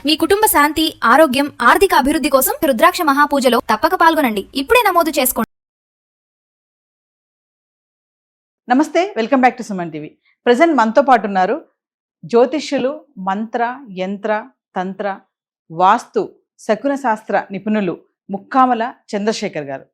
మీ కుటుంబ శాంతి, ఆరోగ్యం, ఆర్థిక అభివృద్ధి కోసం రుద్రాక్ష మహాపూజలో తప్పక పాల్గొనండి. ఇప్పుడే నమోదు చేసుకోండి. నమస్తే, welcome back to Suman TV. Present మనతో పాటు ఉన్నారు జ్యోతిష్యులు, మంత్ర, యంత్ర, తంత్ర, వాస్తు, శకున శాస్త్ర నిపుణులు ముక్కామల చంద్రశేఖర్ గారు.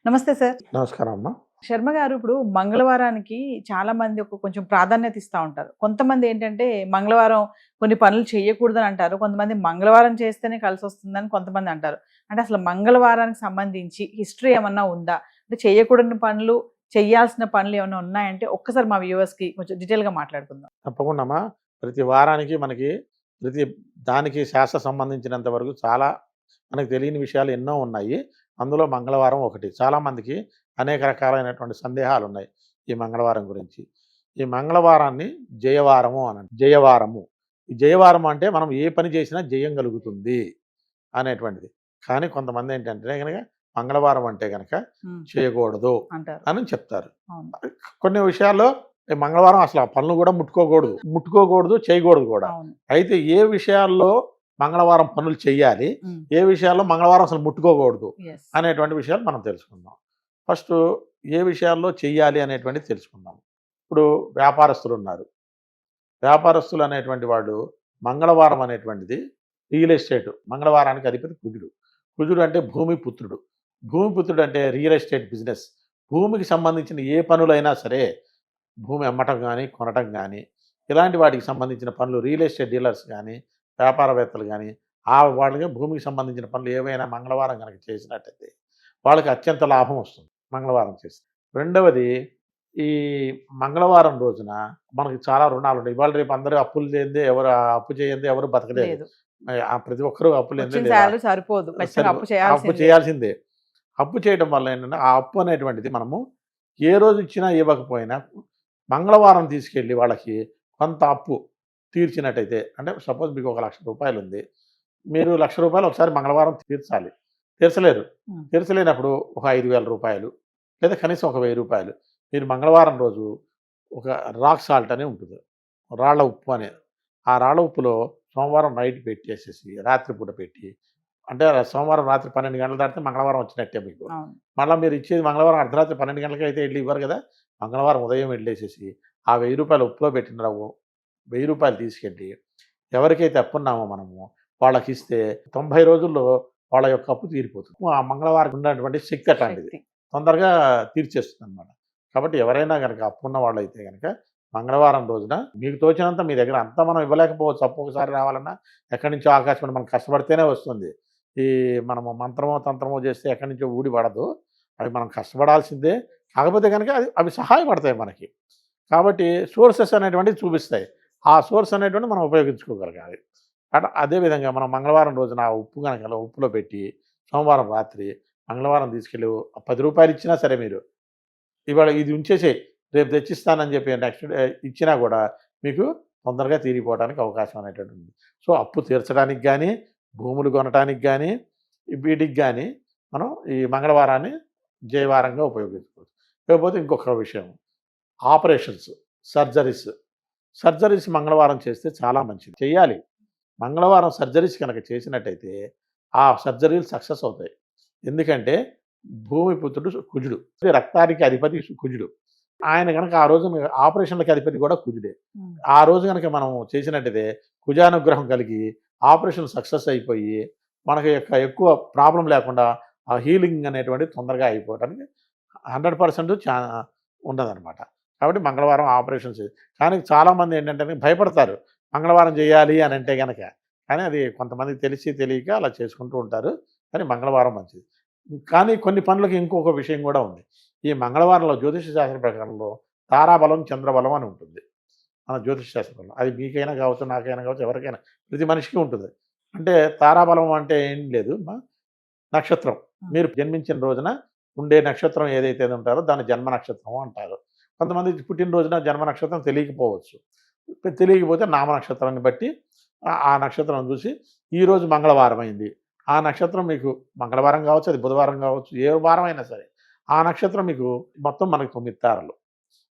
నమస్తే సార్. నమస్కారం అమ్మా. శర్మ గారు, ఇప్పుడు మంగళవారానికి చాలా మంది కొంచెం ప్రాధాన్యత ఇస్తూ ఉంటారు. కొంతమంది ఏంటంటే మంగళవారం కొన్ని పనులు చేయకూడదని అంటారు, కొంతమంది మంగళవారం చేస్తేనే కలిసి వస్తుందని కొంతమంది అంటారు. అంటే అసలు మంగళవారానికి సంబంధించి హిస్టరీ ఏమన్నా ఉందా? అంటే చేయకూడని పనులు, చేయాల్సిన పనులు ఏమైనా ఉన్నాయంటే ఒక్కసారి మా వ్యూవర్స్కి కొంచెం డీటెయిల్గా మాట్లాడుకుందాం. తప్పకుండా అమ్మా. ప్రతి వారానికి మనకి ప్రతి దానికి శాస్త్ర సంబంధించినంత వరకు చాలా మనకు తెలియని విషయాలు ఎన్నో ఉన్నాయి. అందులో మంగళవారం ఒకటి. చాలామందికి అనేక రకాలైనటువంటి సందేహాలు ఉన్నాయి ఈ మంగళవారం గురించి. ఈ మంగళవారాన్ని జయవారము అనండి. జయవారము, ఈ జయవారం అంటే మనం ఏ పని చేసినా జయం కలుగుతుంది అనేటువంటిది. కానీ కొంతమంది ఏంటంటే కనుక మంగళవారం అంటే కనుక చేయకూడదు అని చెప్తారు. కొన్ని విషయాల్లో మంగళవారం అసలు ఆ పనులు కూడా ముట్టుకోకూడదు, చేయకూడదు కూడా. అయితే ఏ విషయాల్లో మంగళవారం పనులు చెయ్యాలి, ఏ విషయాల్లో మంగళవారం అసలు ముట్టుకోకూడదు అనేటువంటి విషయాలు మనం తెలుసుకుందాం. ఫస్ట్ ఏ విషయాల్లో చెయ్యాలి అనేటువంటిది తెలుసుకుందాం. ఇప్పుడు వ్యాపారస్తులు ఉన్నారు. వ్యాపారస్తులు అనేటువంటి వాళ్ళు మంగళవారం అనేటువంటిది రియల్ ఎస్టేట్, మంగళవారానికి అధిపతి కుజుడు. కుజుడు అంటే భూమిపుత్రుడు. భూమిపుత్రుడు అంటే రియల్ ఎస్టేట్ బిజినెస్. భూమికి సంబంధించిన ఏ పనులైనా సరే, భూమి అమ్మటం కానీ కొనటం కానీ ఇలాంటి వాటికి సంబంధించిన పనులు, రియల్ ఎస్టేట్ డీలర్స్ కానీ వ్యాపారవేత్తలు కానీ వాళ్ళకి భూమికి సంబంధించిన పనులు ఏవైనా మంగళవారం కనుక చేసినట్టయితే వాళ్ళకి అత్యంత లాభం వస్తుంది మంగళవారం చేస్తే. రెండవది, ఈ మంగళవారం రోజున మనకి చాలా రుణాలు ఉంటాయి. ఇవాళ రేపు అందరూ అప్పులు చేయందే ఎవరు, అప్పు చేయందే ఎవరు బతకలేదు. ప్రతి ఒక్కరూ అప్పులు సరిపోదు, అప్పు చేయాల్సిందే. అప్పు చేయడం వల్ల ఏంటంటే ఆ అప్పు అనేటువంటిది మనము ఏ రోజు ఇచ్చినా ఇవ్వకపోయినా మంగళవారం తీసుకెళ్ళి వాళ్ళకి కొంత అప్పు తీర్చినట్టయితే, అంటే సపోజ్ మీకు 1,00,000 రూపాయలు ఉంది, మీరు 1,00,000 రూపాయలు ఒకసారి మంగళవారం తీర్చాలి. తీర్చలేరు. తీర్చలేనప్పుడు ఒక 5,000 రూపాయలు లేదా కనీసం ఒక 1,000 రూపాయలు మీరు మంగళవారం రోజు ఒక రాక్ సాల్ట్ అని ఉంటుంది, రాళ్ల ఉప్పు అనేది, ఆ రాళ్ల ఉప్పులో సోమవారం నైట్ పెట్టేసేసి రాత్రిపూట పెట్టి, అంటే సోమవారం రాత్రి 12 గంటలు దాటితే మంగళవారం వచ్చినట్టే మీకు. మళ్ళీ మీరు ఇచ్చేది మంగళవారం అర్ధరాత్రి 12 గంటలకి అయితే వెళ్ళి ఇవ్వరు కదా. మంగళవారం ఉదయం వెళ్ళేసేసి ఆ 1,000 రూపాయలు ఉప్పులో పెట్టిన 1,000 రూపాయలు తీసుకెళ్ళి ఎవరికైతే అప్పున్నామో మనము వాళ్ళకి ఇస్తే 90 రోజుల్లో వాళ్ళ యొక్క అప్పు తీరిపోతుంది. ఆ మంగళవారం ఉన్నటువంటి శక్తి అట్లాంటిది, తొందరగా తీర్చేస్తుంది అనమాట. కాబట్టి ఎవరైనా కనుక అప్పున్న వాళ్ళు అయితే కనుక మంగళవారం రోజున మీకు తోచినంత, మీ దగ్గర అంతా మనం ఇవ్వలేకపోవచ్చు. అప్పు ఒకసారి రావాలన్నా ఎక్కడి నుంచో ఆకాశం మనం కష్టపడితేనే వస్తుంది. ఈ మనము మంత్రమో తంత్రమో చేస్తే ఎక్కడి నుంచో ఊడి పడదు, అవి మనం కష్టపడాల్సిందే. కాకపోతే కనుక అవి సహాయపడతాయి మనకి. కాబట్టి సోర్సెస్ అనేటువంటివి చూపిస్తాయి. ఆ సోర్స్ అనేటువంటి మనం ఉపయోగించుకోగలగాలి. అదేవిధంగా మనం మంగళవారం రోజున ఆ ఉప్పు కనుక ఉప్పులో పెట్టి సోమవారం రాత్రి మంగళవారం తీసుకెళ్ళి 10 రూపాయలు ఇచ్చినా సరే, మీరు ఇవాళ ఇది ఉంచేసే రేపు తెచ్చిస్తానని చెప్పి నెక్స్ట్ డే ఇచ్చినా కూడా మీకు తొందరగా తీరిపోవడానికి అవకాశం అనేటువంటి ఉంది. సో అప్పు తీర్చడానికి కానీ, భూములు కొనడానికి కానీ, వీటికి కానీ మనం ఈ మంగళవారాన్ని జయవారంగా ఉపయోగించుకోవచ్చు. లేకపోతే ఇంకొక విషయం, ఆపరేషన్స్, సర్జరీస్ మంగళవారం చేస్తే చాలా మంచిది, చేయాలి. మంగళవారం సర్జరీస్ కనుక చేసినట్టయితే ఆ సర్జరీలు సక్సెస్ అవుతాయి. ఎందుకంటే భూమిపుత్రుడు కుజుడు, రక్తానికి అధిపతి కుజుడు. ఆయన కనుక ఆ రోజు ఆపరేషన్లకి అధిపతి కూడా కుజుడే. ఆ రోజు కనుక మనం చేసినట్టయితే కుజానుగ్రహం కలిగి ఆపరేషన్ సక్సెస్ అయిపోయి మనకి ఎక్కువ ప్రాబ్లం లేకుండా ఆ హీలింగ్ అనేటువంటి తొందరగా అయిపోవడానికి 100% ఉండదన్నమాట. కాబట్టి మంగళవారం ఆపరేషన్స్. కానీ చాలామంది ఏంటంటే భయపడతారు మంగళవారం చేయాలి అని అంటే కనుక. కానీ అది కొంతమందికి తెలిసి తెలియక అలా చేసుకుంటూ ఉంటారు. కానీ మంగళవారం మంచిది. కానీ కొన్ని పనులకు ఇంకొక విషయం కూడా ఉంది. ఈ మంగళవారంలో జ్యోతిష శాస్త్ర ప్రకారంలో తారాబలం, చంద్రబలం అని ఉంటుంది మన జ్యోతిష శాస్త్రంలో. అది మీకైనా కావచ్చు, నాకైనా కావచ్చు, ఎవరికైనా, ప్రతి మనిషికి ఉంటుంది. అంటే తారాబలం అంటే ఏం లేదు, నక్షత్రం, మీరు జన్మించిన రోజున ఉండే నక్షత్రం ఏదైతే ఉంటారో దాన్ని జన్మ నక్షత్రం అంటారు. కొంతమంది పుట్టినరోజున జన్మ నక్షత్రం తెలియకపోవచ్చు. తెలియకపోతే నామ నక్షత్రాన్ని బట్టి ఆ నక్షత్రం చూసి ఈరోజు మంగళవారం అయింది, ఆ నక్షత్రం మీకు మంగళవారం కావచ్చు, అది బుధవారం కావచ్చు, ఏ వారం అయినా సరే ఆ నక్షత్రం మీకు మొత్తం మనకి 9 తారలు.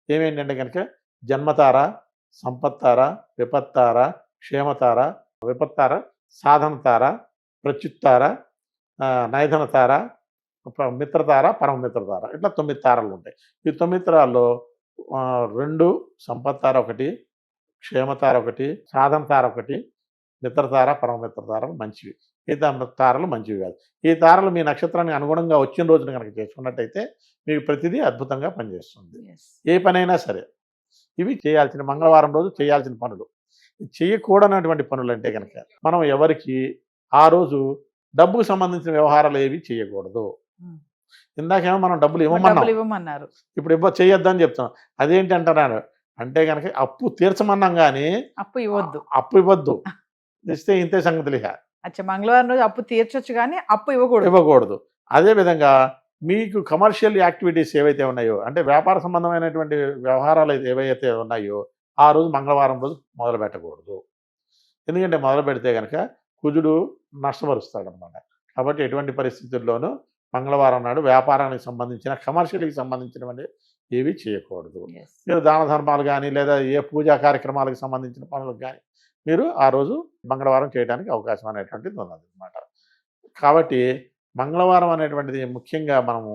ఏమేంటంటే కనుక జన్మతార, సంపత్తార, విపత్తార, క్షేమతార, విపత్తార, సాధన తార, ప్రత్యుత్తార, నైధన తార, మిత్రతార, పరమమిత్రతార, ఇట్లా 9 తారలు ఉంటాయి. ఈ 9 తారాల్లో 2 సంపత్తార ఒకటి, క్షేమతార ఒకటి, సాధన తార ఒకటి, మిత్రతార, పరమమిత్రతారలు మంచివి. ఈ తారలు మంచివి కాదు. ఈ తారలు మీ నక్షత్రానికి అనుగుణంగా వచ్చిన రోజున కనుక చేసుకున్నట్టయితే మీకు ప్రతిదీ అద్భుతంగా పనిచేస్తుంది. ఏ పనైనా సరే. ఇవి చేయాల్సిన మంగళవారం రోజు చేయాల్సిన పనులు. చేయకూడనటువంటి పనులు అంటే కనుక మనం ఎవరికి ఆ రోజు డబ్బుకు సంబంధించిన వ్యవహారాలు ఏవి చేయకూడదు. ఇందాకేమో మనం డబ్బులు ఇవ్వమన్నారు, ఇప్పుడు చేయొద్దని చెప్తాం. అదేంటి అంటున్నారు అంటే కనుక అప్పు తీర్చమన్నాం కానీ అప్పు ఇవ్వద్దు. ఇస్తే ఇంతే సంగతులు. మంగళవారం రోజు అప్పు తీర్చొచ్చు కానీ అప్పు ఇవ్వకూడదు. అదేవిధంగా మీకు కమర్షియల్ యాక్టివిటీస్ ఏవైతే ఉన్నాయో, అంటే వ్యాపార సంబంధమైనటువంటి వ్యవహారాలు ఏవైతే ఉన్నాయో ఆ రోజు మంగళవారం రోజు మొదలు పెట్టకూడదు. ఎందుకంటే మొదలు పెడితే కనుక కుజుడు నష్టపరుస్తాడనమాట. కాబట్టి ఎటువంటి పరిస్థితుల్లోనూ మంగళవారం నాడు వ్యాపారానికి సంబంధించిన కమర్షియల్కి సంబంధించినవి ఏవి చేయకూడదు. మీరు దాన ధర్మాలు కానీ లేదా ఏ పూజా కార్యక్రమాలకు సంబంధించిన పనులకు కానీ మీరు ఆ రోజు మంగళవారం చేయడానికి అవకాశం అనేటువంటిది ఉన్నదన్నమాట. కాబట్టి మంగళవారం అనేటువంటిది ముఖ్యంగా మనము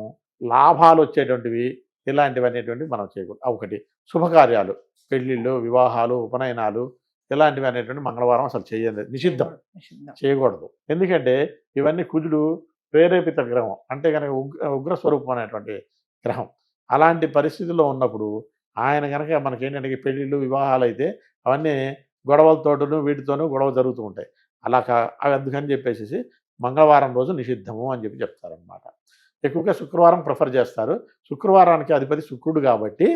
లాభాలు వచ్చేటువంటివి ఇలాంటివి అనేటువంటివి మనం చేయకూడదు. ఒకటి శుభకార్యాలు, పెళ్ళిళ్ళు, వివాహాలు, ఉపనయనాలు ఇలాంటివి అనేటువంటి మంగళవారం అసలు నిషిద్ధం, చేయకూడదు. ఎందుకంటే ఇవన్నీ కుజుడు ప్రేరేపిత గ్రహం, అంటే కనుక ఉగ్రస్వరూపం అనేటువంటి గ్రహం. అలాంటి పరిస్థితుల్లో ఉన్నప్పుడు ఆయన కనుక మనకేంటంటే పెళ్ళిళ్ళు, వివాహాలు అయితే అవన్నీ గొడవలతోటను వీటితోనూ గొడవ జరుగుతూ ఉంటాయి. అలా అందుకని చెప్పేసి మంగళవారం రోజు నిషిద్ధము అని చెప్తారనమాట. ఎక్కువగా శుక్రవారం ప్రిఫర్ చేస్తారు. శుక్రవారానికి అధిపతి శుక్రుడు కాబట్టి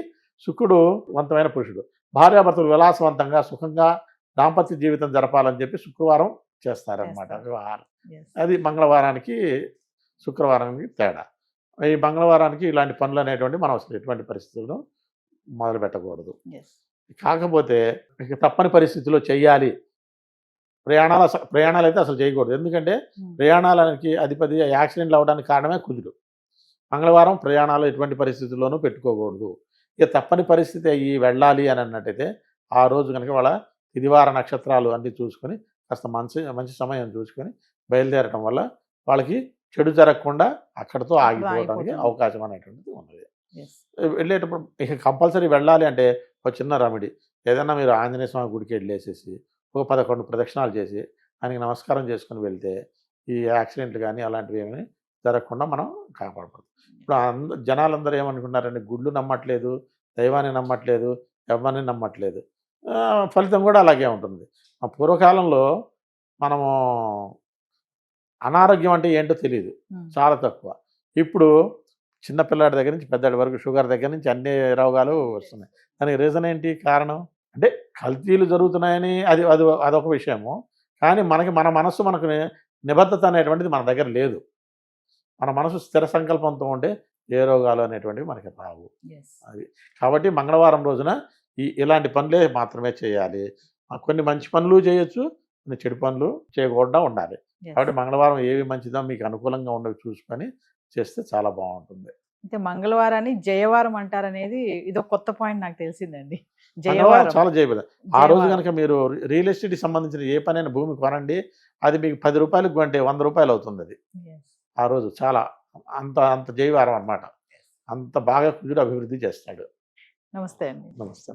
శుక్రుడు వంతమైన పురుషుడు. భార్యాభర్తలు విలాసవంతంగా సుఖంగా దాంపత్య జీవితం జరపాలని చెప్పి శుక్రవారం చేస్తారనమాట వివాహాలు. అది మంగళవారానికి శుక్రవారానికి తేడా. ఈ మంగళవారానికి ఇలాంటి పనులు అనేటువంటి మనం అసలు ఎటువంటి పరిస్థితుల్లో మొదలు పెట్టకూడదు. కాకపోతే ఇక తప్పని పరిస్థితుల్లో చెయ్యాలి. ప్రయాణాలు అయితే అసలు చేయకూడదు. ఎందుకంటే ప్రయాణాలకి అధిపతి యాక్సిడెంట్లు అవ్వడానికి కారణమే కుజుడు. మంగళవారం ప్రయాణాలు ఎటువంటి పరిస్థితుల్లోనూ పెట్టుకోకూడదు. ఇక తప్పని పరిస్థితి అయ్యి వెళ్ళాలి అని అన్నట్టయితే ఆ రోజు కనుక వాళ్ళ తిదివార నక్షత్రాలు అన్నీ చూసుకొని కాస్త మంచి సమయం చూసుకొని బయలుదేరటం వల్ల వాళ్ళకి చెడు జరగకుండా అక్కడితో ఆగిపోవడానికి అవకాశం అనేటువంటిది ఉన్నది. వెళ్ళేటప్పుడు ఇక కంపల్సరీ వెళ్ళాలి అంటే ఒక చిన్న రెమెడీ, ఏదైనా మీరు ఆంజనేయ స్వామి గుడికి వెళ్ళేసేసి ఒక 11 ప్రదక్షిణాలు చేసి ఆయనకి నమస్కారం చేసుకుని వెళ్తే ఈ యాక్సిడెంట్లు కానీ అలాంటివి ఏమీ జరగకుండా మనం కాపాడకూడదు. ఇప్పుడు జనాలందరూ ఏమనుకుంటున్నారంటే గుళ్ళు నమ్మట్లేదు, దైవాన్ని నమ్మట్లేదు, ఎవరిని నమ్మట్లేదు. ఫలితం కూడా అలాగే ఉంటుంది. పూర్వకాలంలో మనము అనారోగ్యం అంటే ఏంటో తెలియదు, చాలా తక్కువ. ఇప్పుడు చిన్నపిల్లాడి దగ్గర నుంచి పెద్దవాడి వరకు షుగర్ దగ్గర నుంచి అన్ని రోగాలు వస్తున్నాయి. దానికి రీజన్ ఏంటి? కారణం అంటే కల్తీలు జరుగుతున్నాయని అదొక విషయము. కానీ మన మనస్సు మనకు నిబద్ధత అనేటువంటిది మన దగ్గర లేదు. మన మనసు స్థిర సంకల్పంతో ఉంటే ఏ రోగాలు అనేటువంటివి మనకి రావు. అది కాబట్టి మంగళవారం రోజున ఇలాంటి పనులే మాత్రమే చేయాలి. కొన్ని మంచి పనులు చేయొచ్చు, కొన్ని చెడు పనులు చేయకుండా ఉండాలి. కాబట్టి మంగళవారం ఏవి మంచిదో మీకు అనుకూలంగా ఉండవి చూసుకొని చేస్తే చాలా బాగుంటుంది. అంటే మంగళవారాన్ని జయవారం అంటారనేది ఇదొక కొత్త పాయింట్ నాకు తెలిసిందండి. చాలా జయవారం. ఆ రోజు కనుక మీరు రియల్ ఎస్టేట్కి సంబంధించిన ఏ పనైనా భూమి కొనండి, అది మీకు 10 రూపాయలకు కొంటే 100 రూపాయలు అవుతుంది. అది ఆ రోజు చాలా అంత జయవారం అన్నమాట. అంత బాగా కుజుడు అభివృద్ధి చేస్తాడు. నమస్తే అండి. నమస్తే.